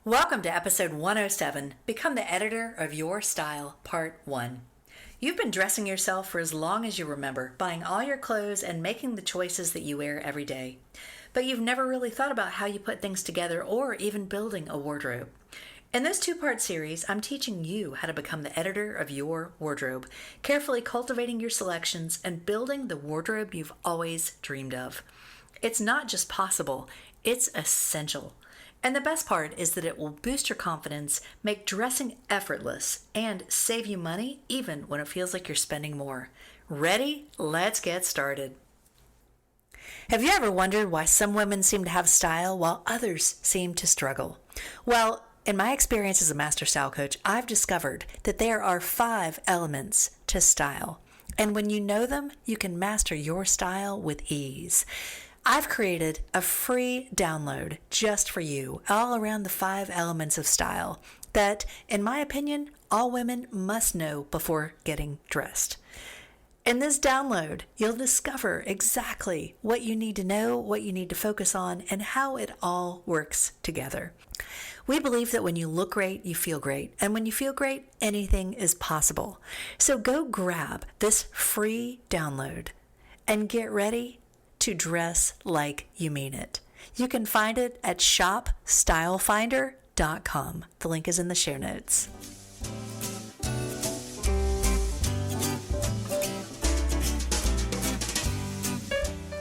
Welcome to episode 107, Become the Editor of Your Style, Part 1. You've been dressing yourself for as long as you remember, buying all your clothes and making the choices that you wear every day. But you've never really thought about how you put things together or even building a wardrobe. In this two-part series, I'm teaching you how to become the editor of your wardrobe, carefully cultivating your selections and building the wardrobe you've always dreamed of. It's not just possible, it's essential. And the best part is that it will boost your confidence, make dressing effortless, and save you money even when it feels like you're spending more. Ready? Let's get started. Have you ever wondered why some women seem to have style while others seem to struggle? Well, in my experience as a master style coach, I've discovered that there are 5 elements to style. And when you know them, you can master your style with ease. I've created a free download just for you, all around the 5 elements of style that, in my opinion, all women must know before getting dressed. In this download, you'll discover exactly what you need to know, what you need to focus on, and how it all works together. We believe that when you look great, you feel great. And when you feel great, anything is possible. So go grab this free download and get ready to dress like you mean it. You can find it at shopstylefinder.com. The link is in the show notes.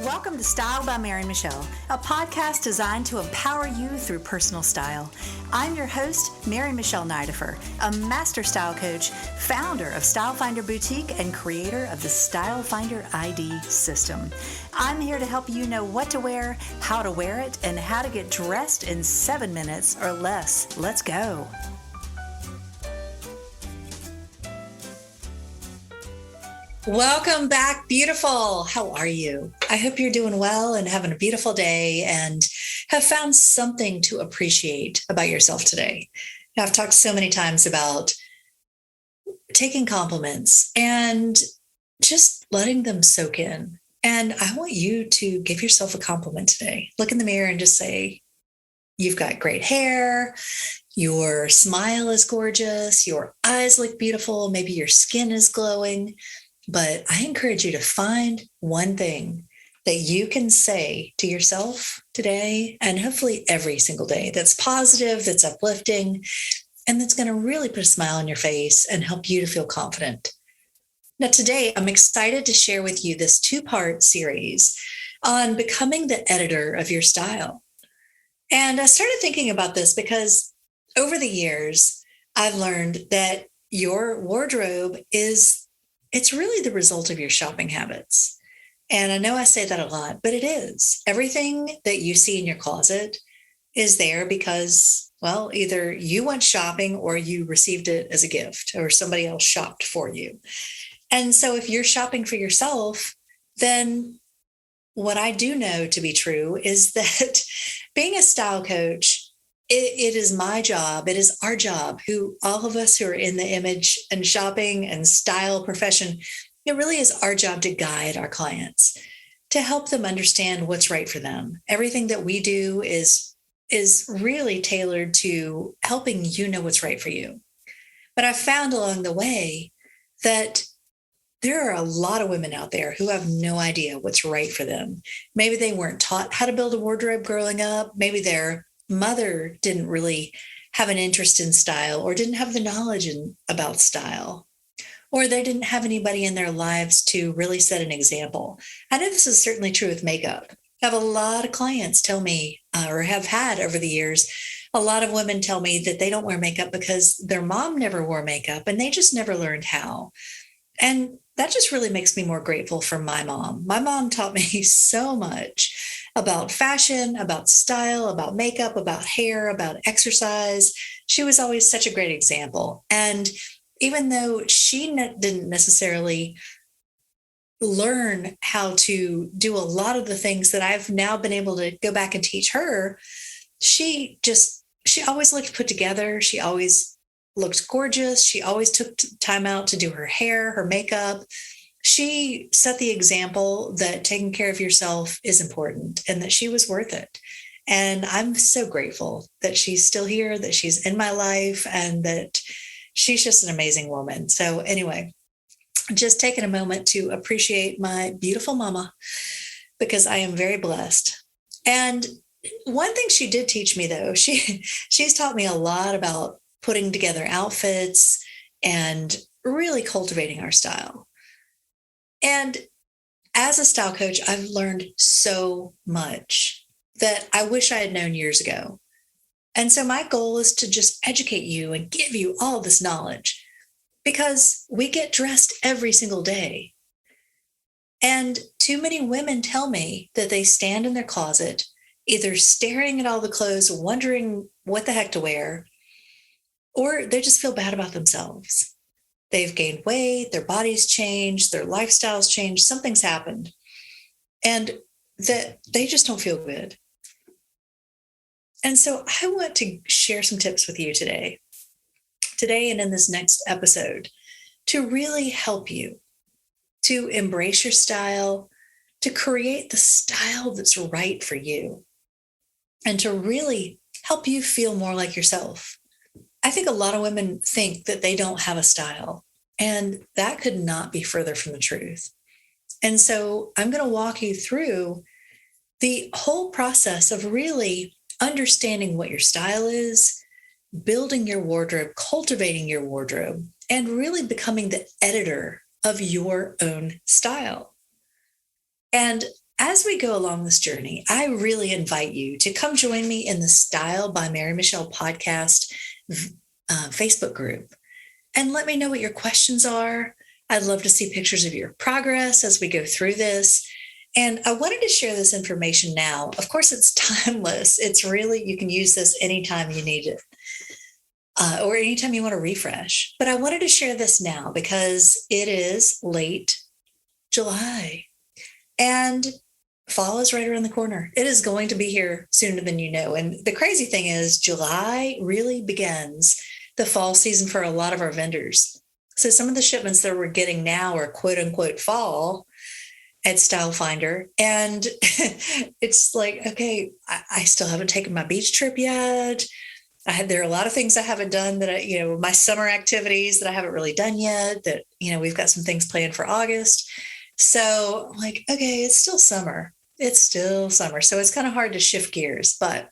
Welcome to Style by Mary Michelle, a podcast designed to empower you through personal style. I'm your host, Mary Michelle Nidifer, a master style coach, founder of Style Finder Boutique, and creator of the Style Finder ID system. I'm here to help you know what to wear, how to wear it, and how to get dressed in 7 minutes or less. Let's go. Welcome back, beautiful. How are you? I hope you're doing well and having a beautiful day and have found something to appreciate about yourself today. Now, I've talked so many times about taking compliments and just letting them soak in. And I want you to give yourself a compliment today. Look in the mirror and just say, you've got great hair. Your smile is gorgeous. Your eyes look beautiful. Maybe your skin is glowing. But I encourage you to find one thing that you can say to yourself today and hopefully every single day that's positive, that's uplifting, and that's going to really put a smile on your face and help you to feel confident. Now, today, I'm excited to share with you this 2-part series on becoming the editor of your style. And I started thinking about this because over the years, I've learned that your wardrobe it's really the result of your shopping habits. And I know I say that a lot, but it is. Everything that you see in your closet is there because, well, either you went shopping or you received it as a gift or somebody else shopped for you. And so if you're shopping for yourself, then what I do know to be true is that being a style coach, it is my job. It is our job, all of us who are in the image and shopping and style profession, it really is our job to guide our clients, to help them understand what's right for them. Everything that we do is really tailored to helping you know what's right for you. But I've found along the way that there are a lot of women out there who have no idea what's right for them. Maybe they weren't taught how to build a wardrobe growing up. Maybe their mother didn't really have an interest in style or didn't have the knowledge about style, or they didn't have anybody in their lives to really set an example. I know this is certainly true with makeup. I have a lot of clients tell me, or have had over the years, a lot of women tell me that they don't wear makeup because their mom never wore makeup and they just never learned how. And that just really makes me more grateful for my mom. My mom taught me so much about fashion, about style, about makeup, about hair, about exercise. She was always such a great example. And even though she didn't necessarily learn how to do a lot of the things that I've now been able to go back and teach her, she always looked put together. She always looked gorgeous. She always took time out to do her hair, her makeup. She set the example that taking care of yourself is important and that she was worth it. And I'm so grateful that she's still here, that she's in my life, and that she's just an amazing woman. So, anyway, just taking a moment to appreciate my beautiful mama because I am very blessed. And one thing she did teach me, though, she's taught me a lot about putting together outfits and really cultivating our style. And as a style coach, I've learned so much that I wish I had known years ago. And so my goal is to just educate you and give you all this knowledge because we get dressed every single day. And too many women tell me that they stand in their closet, either staring at all the clothes, wondering what the heck to wear, or they just feel bad about themselves. They've gained weight, their body's changed, their lifestyle's changed, something's happened, and that they just don't feel good. And so I want to share some tips with you today and in this next episode, to really help you to embrace your style, to create the style that's right for you, and to really help you feel more like yourself. I think a lot of women think that they don't have a style, and that could not be further from the truth. And so I'm going to walk you through the whole process of really understanding what your style is, building your wardrobe, cultivating your wardrobe, and really becoming the editor of your own style. And as we go along this journey, I really invite you to come join me in the Style by Mary Michelle podcast Facebook group and let me know what your questions are. I'd love to see pictures of your progress as we go through this. And I wanted to share this information now. Of course, it's timeless. It's really, you can use this anytime you need it. Or anytime you want to refresh. But I wanted to share this now because it is late July and fall is right around the corner. It is going to be here sooner than you know. And the crazy thing is July really begins the fall season for a lot of our vendors. So some of the shipments that we're getting now are quote unquote fall at Style Finder. And it's like, okay, I still haven't taken my beach trip yet. There are a lot of things I haven't done that my summer activities that I haven't really done yet, that, we've got some things planned for August. So I'm like, okay, it's still summer. It's still summer. So it's kind of hard to shift gears, but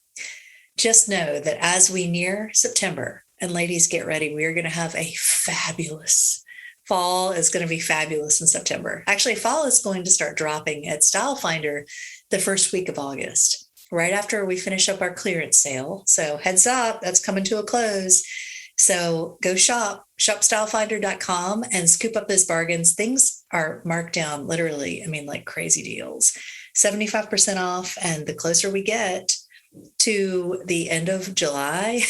just know that as we near September, and ladies, get ready, we are going to have a fabulous fall. Is going to be fabulous in September. Actually, fall is going to start dropping at Style Finder the first week of August, right after we finish up our clearance sale. So heads up, that's coming to a close. So go shopstylefinder.com and scoop up those bargains. Things are marked down literally, like crazy deals, 75% off. And the closer we get to the end of July,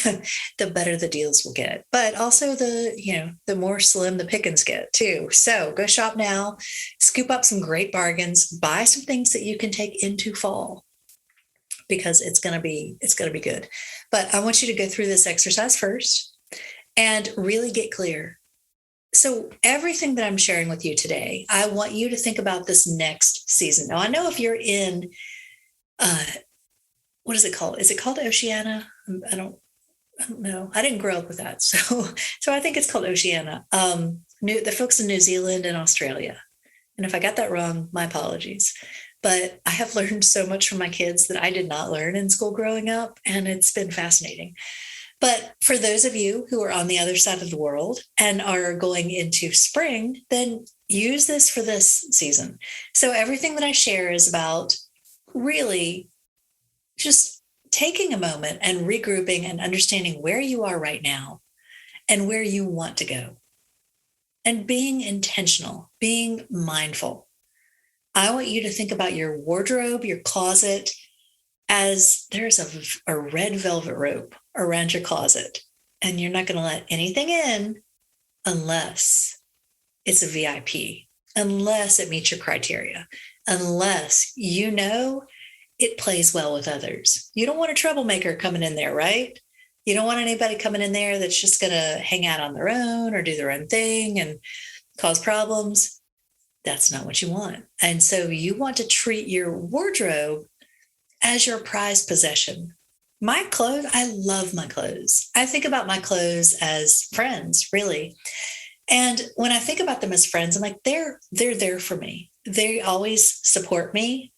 the better the deals will get. But also the more slim the pickings get too. So go shop now, scoop up some great bargains, buy some things that you can take into fall, because it's going to be good. But I want you to go through this exercise first and really get clear. So everything that I'm sharing with you today, I want you to think about this next season. Now, I know if you're in, what is it called? Is it called Oceania? I don't know. I didn't grow up with that. So I think it's called Oceania. The folks in New Zealand and Australia. And if I got that wrong, my apologies. But I have learned so much from my kids that I did not learn in school growing up, and it's been fascinating. But for those of you who are on the other side of the world and are going into spring, then use this for this season. So everything that I share is about really just taking a moment and regrouping and understanding where you are right now and where you want to go, and being intentional, being mindful. I want you to think about your wardrobe, your closet, as there's a red velvet rope around your closet, and you're not going to let anything in unless it's a VIP, unless it meets your criteria, unless it plays well with others. You don't want a troublemaker coming in there, right? You don't want anybody coming in there that's just going to hang out on their own or do their own thing and cause problems. That's not what you want. And so you want to treat your wardrobe as your prized possession. My clothes, I love my clothes. I think about my clothes as friends, really. And when I think about them as friends, I'm like, they're there for me. They always support me.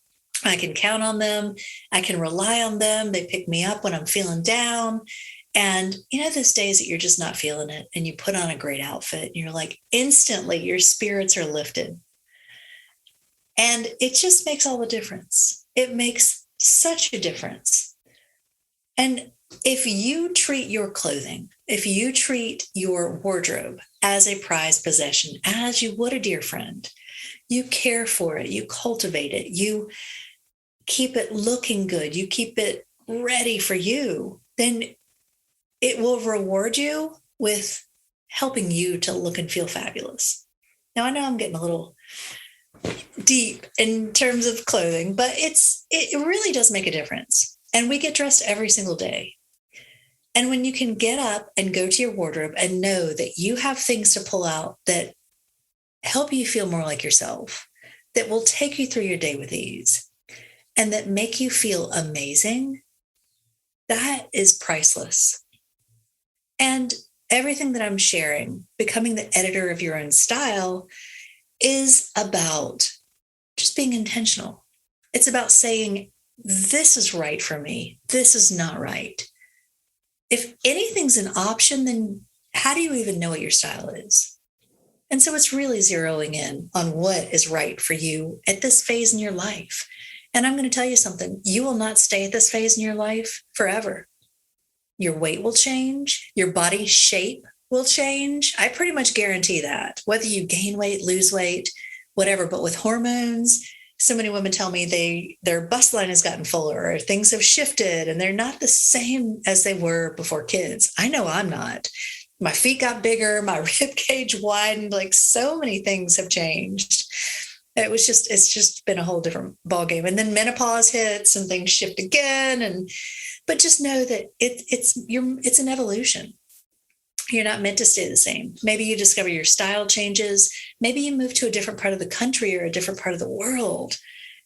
I can count on them. I can rely on them. They pick me up when I'm feeling down. And those days that you're just not feeling it and you put on a great outfit and you're like, instantly your spirits are lifted. And it just makes all the difference. It makes such a difference. And if you treat your clothing, if you treat your wardrobe as a prized possession, as you would a dear friend, you care for it, you cultivate it, you keep it looking good, you keep it ready for you, then it will reward you with helping you to look and feel fabulous. Now, I know I'm getting a little deep in terms of clothing, but it really does make a difference. And we get dressed every single day. And when you can get up and go to your wardrobe and know that you have things to pull out that help you feel more like yourself, that will take you through your day with ease, and that make you feel amazing, that is priceless. And everything that I'm sharing, becoming the editor of your own style, is about just being intentional. It's about saying, this is right for me. This is not right. If anything's an option, then how do you even know what your style is? And so it's really zeroing in on what is right for you at this phase in your life. And I'm going to tell you something, you will not stay at this phase in your life forever. Your weight will change, your body shape will change. I pretty much guarantee that, whether you gain weight, lose weight, whatever. But with hormones, so many women tell me their bust line has gotten fuller or things have shifted and they're not the same as they were before kids. I know I'm not. My feet got bigger, my rib cage widened, like so many things have changed. It's just been a whole different ballgame. And then menopause hits and things shift again. But just know that it's an evolution. You're not meant to stay the same. Maybe you discover your style changes. Maybe you move to a different part of the country or a different part of the world,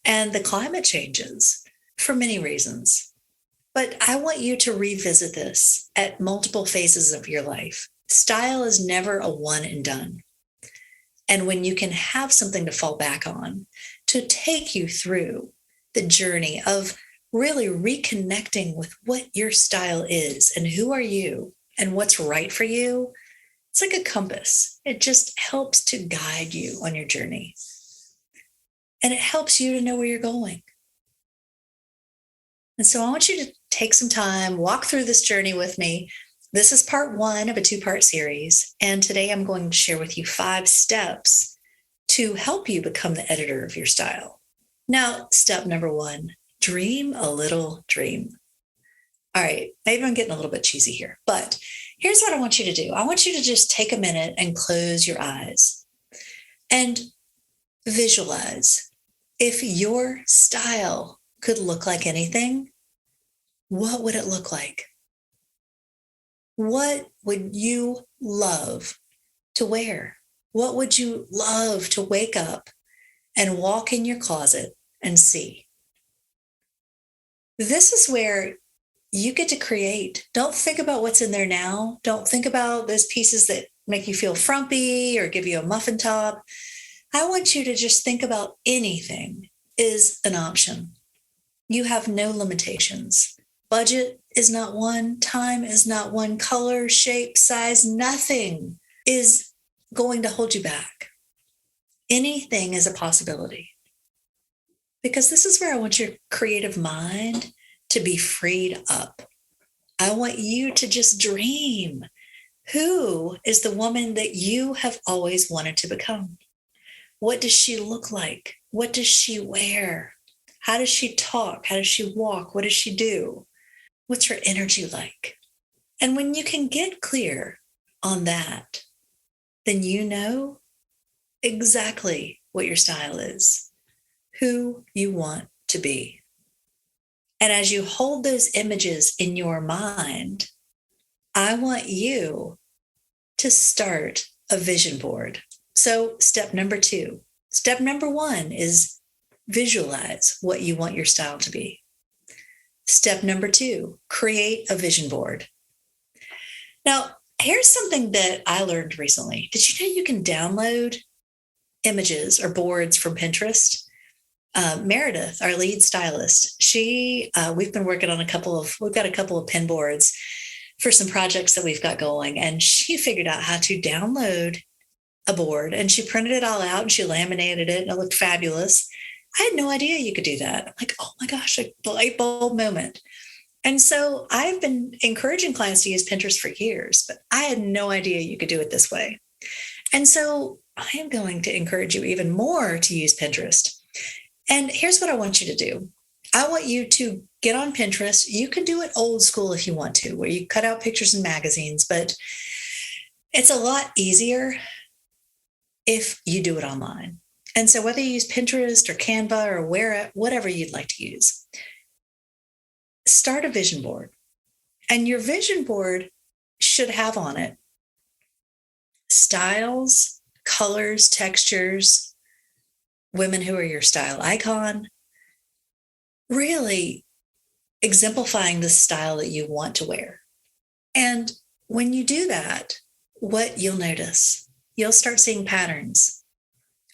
and the climate changes for many reasons. But I want you to revisit this at multiple phases of your life. Style is never a one and done. And when you can have something to fall back on to take you through the journey of really reconnecting with what your style is and who are you and what's right for you, it's like a compass. It just helps to guide you on your journey. And it helps you to know where you're going. And so I want you to take some time, walk through this journey with me. This is part 1 of a 2-part series. And today I'm going to share with you 5 steps to help you become the editor of your style. Now, step number 1, dream a little dream. All right, maybe I'm getting a little bit cheesy here, but here's what I want you to do. I want you to just take a minute and close your eyes and visualize if your style could look like anything, what would it look like? What would you love to wear? What would you love to wake up and walk in your closet and see? This is where you get to create. Don't think about what's in there now. Don't think about those pieces that make you feel frumpy or give you a muffin top. I want you to just think about anything is an option. You have no limitations. Budget is not one, time is not one, color, shape, size, nothing is going to hold you back. Anything is a possibility. Because this is where I want your creative mind to be freed up. I want you to just dream. Who is the woman that you have always wanted to become? What does she look like? What does she wear? How does she talk? How does she walk? What does she do? What's her energy like? And when you can get clear on that, then you know exactly what your style is, who you want to be. And as you hold those images in your mind, I want you to start a vision board. So step number 2. Step number 1 is visualize what you want your style to be. Step number 2, create a vision board. Now, here's something that I learned recently. Did you know you can download images or boards from Pinterest? Meredith, our lead stylist, we've been working on we've got a couple of pin boards for some projects that we've got going. And she figured out how to download a board and she printed it all out and she laminated it and it looked fabulous. I had no idea you could do that. I'm like, oh my gosh, a light bulb moment. And so I've been encouraging clients to use Pinterest for years, but I had no idea you could do it this way. And so I am going to encourage you even more to use Pinterest. And here's what I want you to do. I want you to get on Pinterest. You can do it old school if you want to, where you cut out pictures in magazines, but it's a lot easier if you do it online. And so whether you use Pinterest or Canva or whatever you'd like to use, start a vision board. And your vision board should have on it styles, colors, textures, women who are your style icon, really exemplifying the style that you want to wear. And when you do that, what you'll notice, you'll start seeing patterns.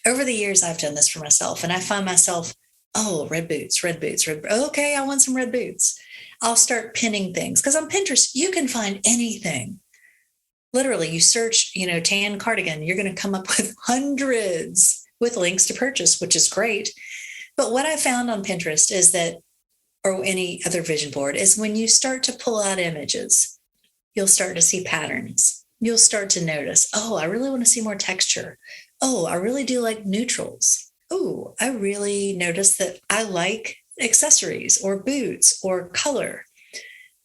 Over the years, I've done this for myself, and I find myself, oh, red boots. Okay, I want some red boots. I'll start pinning things because on Pinterest, you can find anything. Literally, you search, tan cardigan, you're going to come up with hundreds with links to purchase, which is great. But what I found on Pinterest is that, or any other vision board, is when you start to pull out images, you'll start to see patterns. You'll start to notice, oh, I really want to see more texture. Oh, I really do like neutrals. Oh, I really notice that I like accessories or boots or color.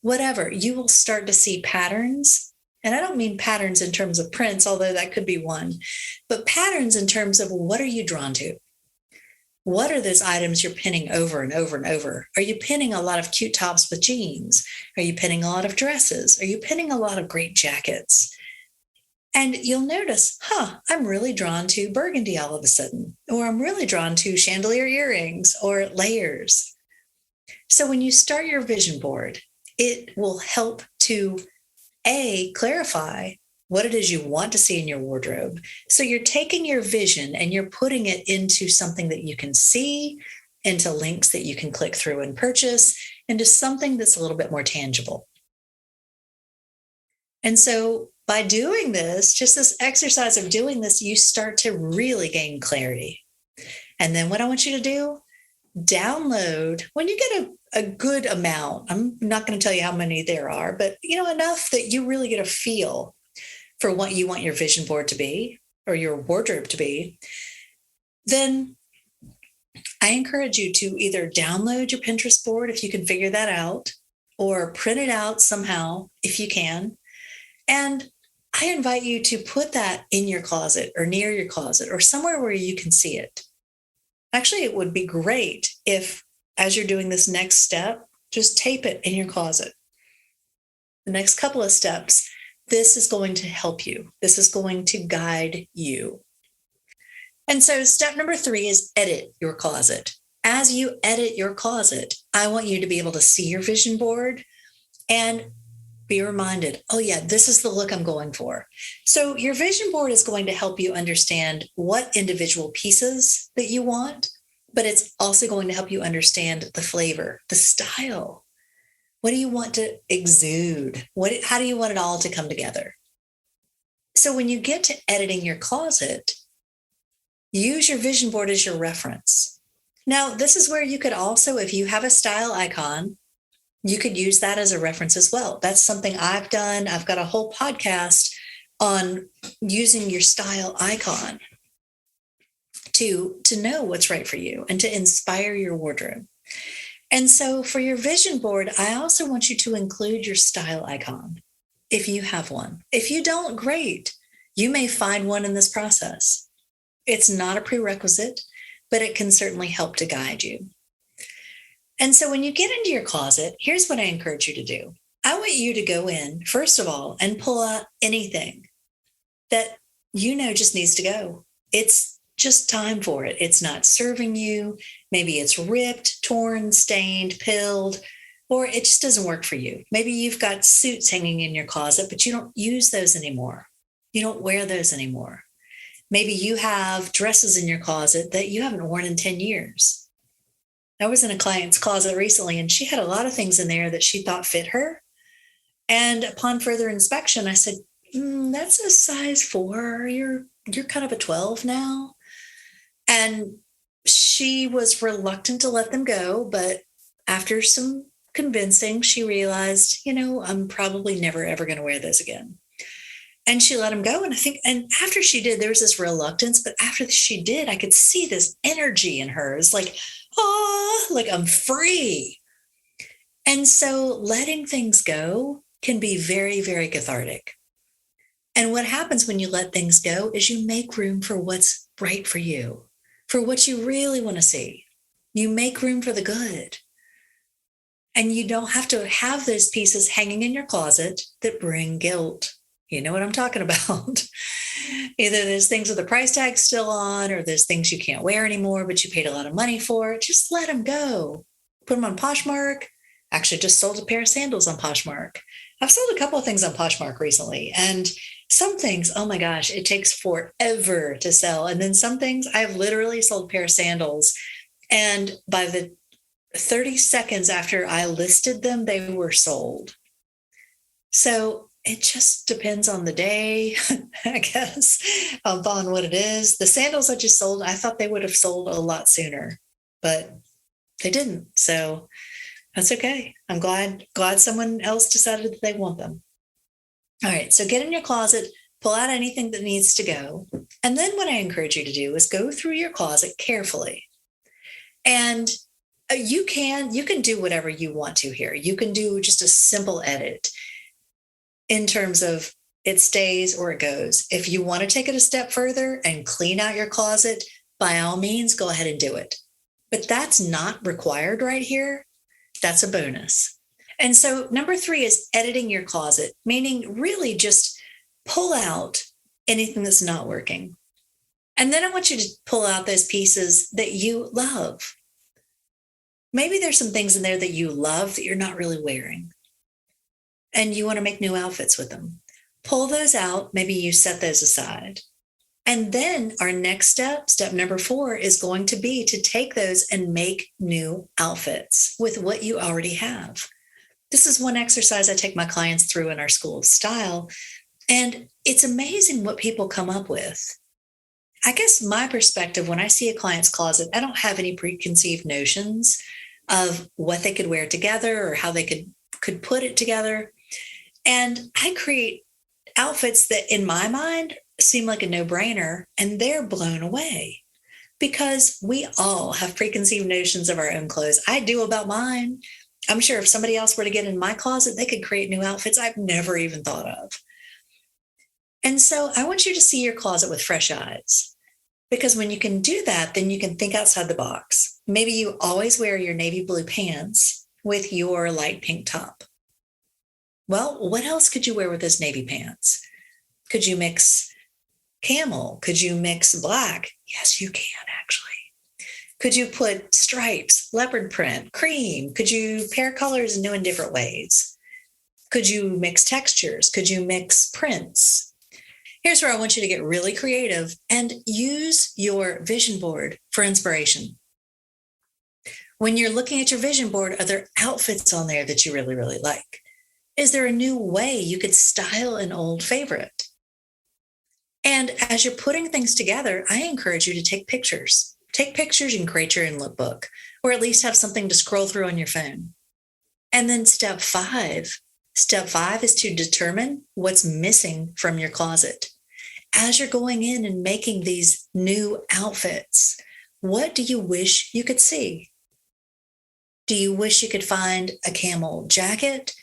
Whatever, you will start to see patterns. And I don't mean patterns in terms of prints, although that could be one, but patterns in terms of what are you drawn to? What are those items you're pinning over and over and over? Are you pinning a lot of cute tops with jeans? Are you pinning a lot of dresses? Are you pinning a lot of great jackets? And you'll notice, I'm really drawn to burgundy all of a sudden, or I'm really drawn to chandelier earrings or layers. So when you start your vision board, it will help to clarify what it is you want to see in your wardrobe. So you're taking your vision and you're putting it into something that you can see, into links that you can click through and purchase, into something that's a little bit more tangible. And so by doing this, just this exercise of doing this, you start to really gain clarity. And then what I want you to do, download, when you get a good amount, I'm not going to tell you how many there are, but enough that you really get a feel for what you want your vision board to be or your wardrobe to be, then I encourage you to either download your Pinterest board if you can figure that out, or print it out somehow if you can. And I invite you to put that in your closet or near your closet or somewhere where you can see it. Actually, it would be great if, as you're doing this next step, just tape it in your closet. The next couple of steps, this is going to help you. This is going to guide you. And so step number 3 is edit your closet. As you edit your closet, I want you to be able to see your vision board and be reminded, oh yeah, this is the look I'm going for. So your vision board is going to help you understand what individual pieces that you want, but it's also going to help you understand the flavor, the style. What do you want to exude? How do you want it all to come together? So when you get to editing your closet, use your vision board as your reference. Now, this is where you could also, if you have a style icon, you could use that as a reference as well. That's something I've done. I've got a whole podcast on using your style icon to know what's right for you and to inspire your wardrobe. And so for your vision board, I also want you to include your style icon if you have one. If you don't, great. You may find one in this process. It's not a prerequisite, but it can certainly help to guide you. And so when you get into your closet, here's what I encourage you to do. I want you to go in, first of all, and pull out anything that just needs to go. It's just time for it. It's not serving you. Maybe it's ripped, torn, stained, pilled, or it just doesn't work for you. Maybe you've got suits hanging in your closet, but you don't use those anymore. You don't wear those anymore. Maybe you have dresses in your closet that you haven't worn in 10 years. I was in a client's closet recently, and she had a lot of things in there that she thought fit her. And upon further inspection, I said, that's a size 4. You're kind of a 12 now. And she was reluctant to let them go, but after some convincing, she realized, I'm probably never ever going to wear those again. And she let them go. And and after she did, there was this reluctance, but after she did, I could see this energy in her. It's like, like I'm free. And so letting things go can be very, very cathartic. And what happens when you let things go is you make room for what's right for you, for what you really want to see. You make room for the good. And you don't have to have those pieces hanging in your closet that bring guilt. You know what I'm talking about. Either there's things with the price tag still on, or there's things you can't wear anymore, but you paid a lot of money for. Just let them go. Put them on Poshmark. Actually, just sold a pair of sandals on Poshmark. I've sold a couple of things on Poshmark recently, and some things, oh my gosh, it takes forever to sell. And then some things, I've literally sold a pair of sandals, and by the 30 seconds after I listed them, they were sold. So it just depends on the day, I guess, upon what it is. The sandals I just sold, I thought they would have sold a lot sooner, but they didn't. So that's okay. I'm glad someone else decided that they want them. All right. So get in your closet, pull out anything that needs to go. And then what I encourage you to do is go through your closet carefully. And you can do whatever you want to here. You can do just a simple edit in terms of it stays or it goes. If you want to take it a step further and clean out your closet, by all means, go ahead and do it. But that's not required right here. That's a bonus. And so number 3 is editing your closet, meaning really just pull out anything that's not working. And then I want you to pull out those pieces that you love. Maybe there's some things in there that you love that you're not really wearing, and you want to make new outfits with them. Pull those out. Maybe you set those aside. And then our next step number 4, is going to be to take those and make new outfits with what you already have. This is one exercise I take my clients through in our School of Style, and it's amazing what people come up with. I guess my perspective, when I see a client's closet, I don't have any preconceived notions of what they could wear together or how they could put it together. And I create outfits that in my mind seem like a no-brainer, and they're blown away because we all have preconceived notions of our own clothes. I do about mine. I'm sure if somebody else were to get in my closet, they could create new outfits I've never even thought of. And so I want you to see your closet with fresh eyes, because when you can do that, then you can think outside the box. Maybe you always wear your navy blue pants with your light pink top. Well, what else could you wear with those navy pants? Could you mix camel? Could you mix black? Yes, you can actually. Could you put stripes, leopard print, cream? Could you pair colors in new and different ways? Could you mix textures? Could you mix prints? Here's where I want you to get really creative and use your vision board for inspiration. When you're looking at your vision board, are there outfits on there that you really, really like? Is there a new way you could style an old favorite? And as you're putting things together, I encourage you to take pictures. Take pictures and create your own lookbook, or at least have something to scroll through on your phone. And then step 5 is to determine what's missing from your closet. As you're going in and making these new outfits, what do you wish you could see? Do you wish you could find a camel jacket?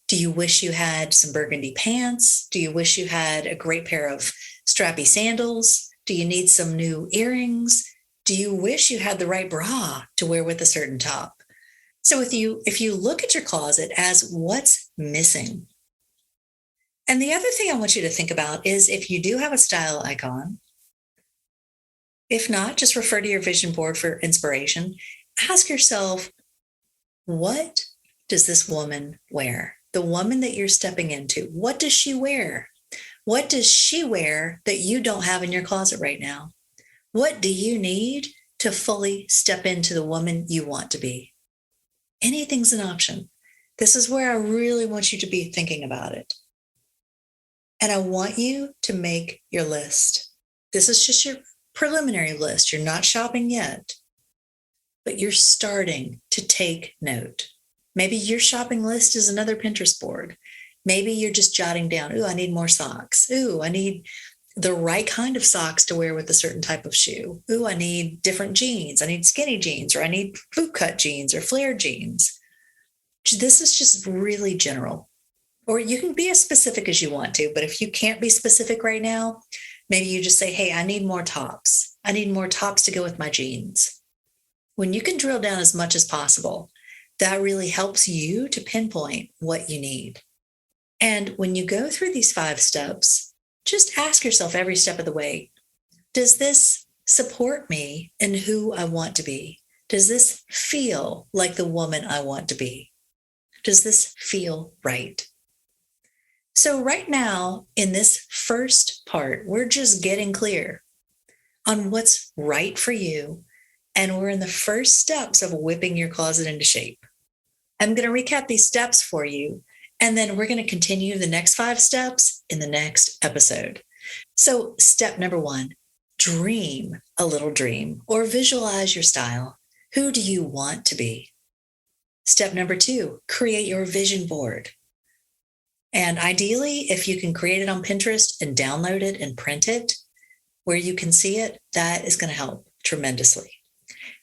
Do you wish you had some burgundy pants? Do you wish you had a great pair of strappy sandals? Do you need some new earrings? Do you wish you had the right bra to wear with a certain top? So if you look at your closet as what's missing. And the other thing I want you to think about is if you do have a style icon, if not, just refer to your vision board for inspiration. Ask yourself, what does this woman wear? The woman that you're stepping into, what does she wear? What does she wear that you don't have in your closet right now? What do you need to fully step into the woman you want to be? Anything's an option. This is where I really want you to be thinking about it. And I want you to make your list. This is just your preliminary list. You're not shopping yet, but you're starting to take note. Maybe your shopping list is another Pinterest board. Maybe you're just jotting down, ooh, I need more socks. Ooh, I need the right kind of socks to wear with a certain type of shoe. Ooh, I need different jeans. I need skinny jeans, or I need boot cut jeans or flared jeans. This is just really general. Or you can be as specific as you want to, but if you can't be specific right now, maybe you just say, hey, I need more tops. I need more tops to go with my jeans. When you can drill down as much as possible, that really helps you to pinpoint what you need. And when you go through these 5 steps, just ask yourself every step of the way, does this support me in who I want to be? Does this feel like the woman I want to be? Does this feel right? So right now, in this first part, we're just getting clear on what's right for you. And we're in the first steps of whipping your closet into shape. I'm going to recap these steps for you, and then we're going to continue the next 5 steps in the next episode. So step number 1, dream a little dream or visualize your style. Who do you want to be? Step number 2, create your vision board. And ideally, if you can create it on Pinterest and download it and print it where you can see it, that is going to help tremendously.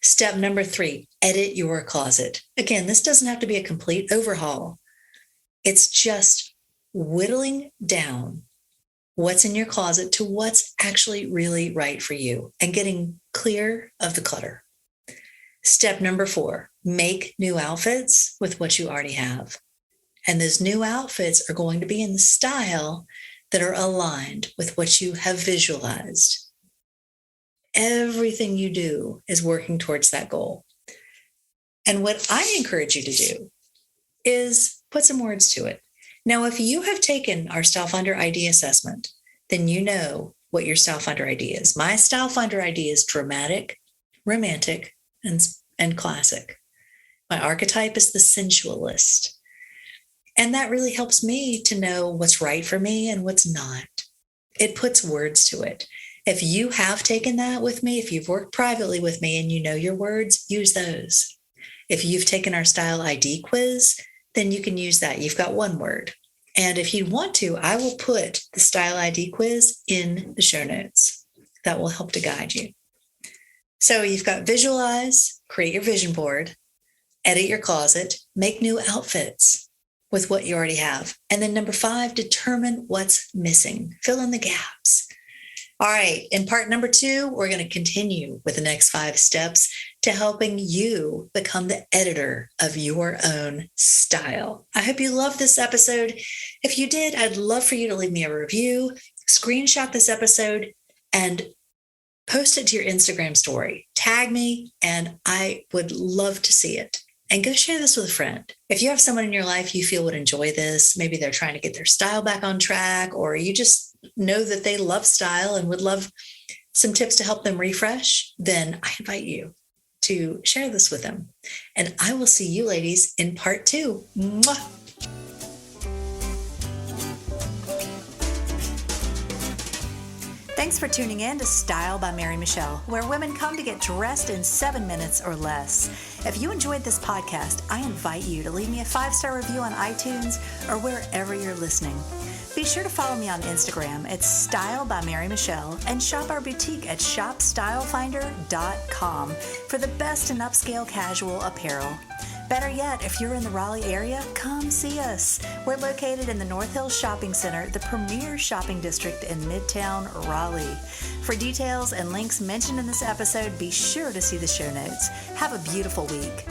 Step number 3, edit your closet. Again, this doesn't have to be a complete overhaul. It's just whittling down what's in your closet to what's actually really right for you and getting clear of the clutter. Step number 4, make new outfits with what you already have. And those new outfits are going to be in the style that are aligned with what you have visualized. Everything you do is working towards that goal. And what I encourage you to do is put some words to it. Now, if you have taken our Style Finder ID assessment, then you know what your Style Finder ID is. My Style Finder ID is dramatic, romantic, and classic. My archetype is the sensualist. And that really helps me to know what's right for me and what's not. It puts words to it. If you have taken that with me, if you've worked privately with me and you know your words, use those. If you've taken our Style ID quiz, then you can use that. You've got 1 word. And if you want to, I will put the Style ID quiz in the show notes. That will help to guide you. So you've got visualize, create your vision board, edit your closet, make new outfits with what you already have. And then number 5, determine what's missing. Fill in the gaps. All right, in part number 2, we're going to continue with the next 5 steps to helping you become the editor of your own style. I hope you loved this episode. If you did, I'd love for you to leave me a review, screenshot this episode, and post it to your Instagram story. Tag me, and I would love to see it. And go share this with a friend. If you have someone in your life you feel would enjoy this, maybe they're trying to get their style back on track, or you just know that they love style and would love some tips to help them refresh, then I invite you to share this with them. And I will see you ladies in part 2. Mwah! Thanks for tuning in to Style by Mary Michelle, where women come to get dressed in 7 minutes or less. If you enjoyed this podcast, I invite you to leave me a 5-star review on iTunes or wherever you're listening. Be sure to follow me on Instagram at Style by Mary Michelle and shop our boutique at shopstylefinder.com for the best in upscale casual apparel. Better yet, if you're in the Raleigh area, come see us. We're located in the North Hills Shopping Center, the premier shopping district in Midtown Raleigh. For details and links mentioned in this episode, be sure to see the show notes. Have a beautiful week.